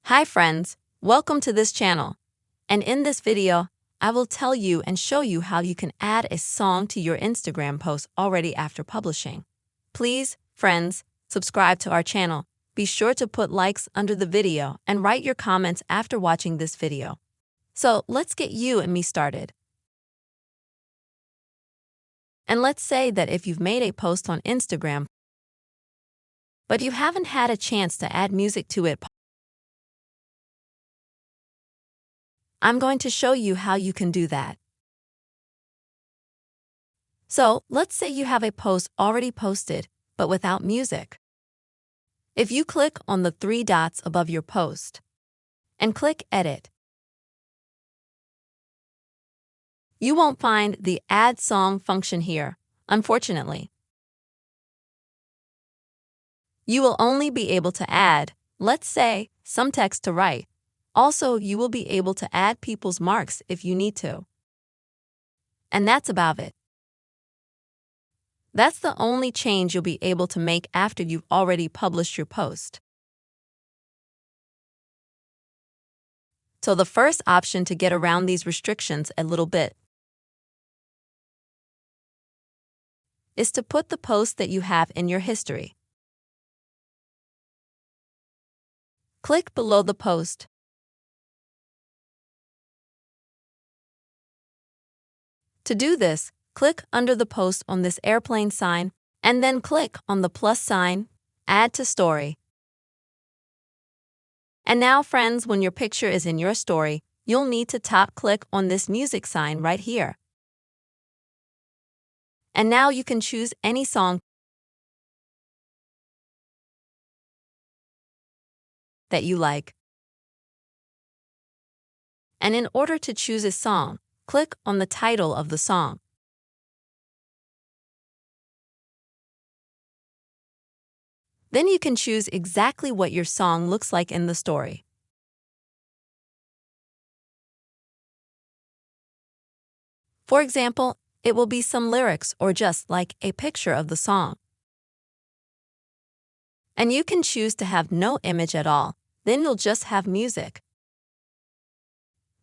Hi friends, welcome to this channel. And in this video, I will tell you and show you how you can add a song to your Instagram post already after publishing. Please, friends, subscribe to our channel. Be sure to put likes under the video and write your comments after watching this video. So let's get you and me started. And let's say that if you've made a post on Instagram, but you haven't had a chance to add music to it, I'm going to show you how you can do that. So, let's say you have a post already posted, but without music. If you click on the three dots above your post and click Edit, you won't find the Add Song function here, unfortunately. You will only be able to add, let's say, some text to write. Also, you will be able to add people's marks if you need to. And that's about it. That's the only change you'll be able to make after you've already published your post. So the first option to get around these restrictions a little bit is to put the post that you have in your history. Click below the post. To do this, click under the post on this airplane sign and then click on the plus sign, Add to Story. And now, friends, when your picture is in your story, you'll need to top click on this music sign right here. And now you can choose any song that you like. And in order to choose a song, click on the title of the song. Then you can choose exactly what your song looks like in the story. For example, it will be some lyrics or just like a picture of the song. And you can choose to have no image at all, then you'll just have music.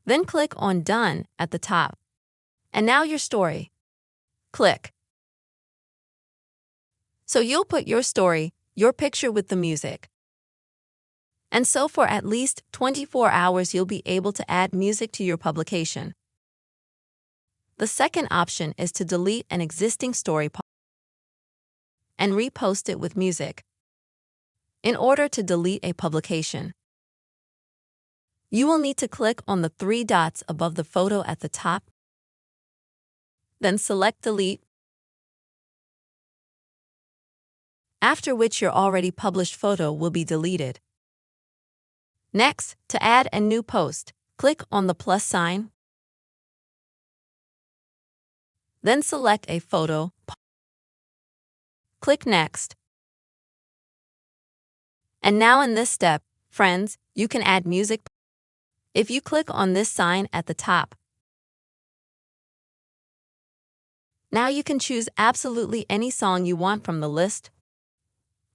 Then click on Done at the top. And now your story. Click. So you'll put your story, your picture with the music. And so for at least 24 hours you'll be able to add music to your publication. The second option is to delete an existing story and repost it with music. In order to delete a publication, you will need to click on the three dots above the photo at the top, then select Delete, after which your already published photo will be deleted. Next, to add a new post, click on the plus sign, then select a photo, click Next. And now in this step, friends, you can add music. If you click on this sign at the top, now you can choose absolutely any song you want from the list,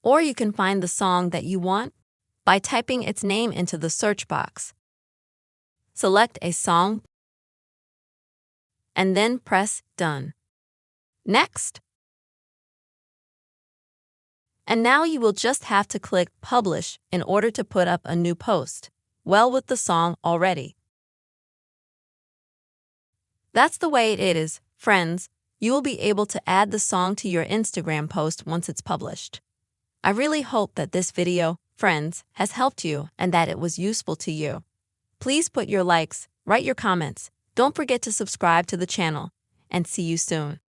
or you can find the song that you want by typing its name into the search box. Select a song and then press Done. Next. And now you will just have to click Publish in order to put up a new post, well with the song already. That's the way it is, friends. You will be able to add the song to your Instagram post once it's published. I really hope that this video, friends, has helped you and that it was useful to you. Please put your likes, write your comments, don't forget to subscribe to the channel, and see you soon.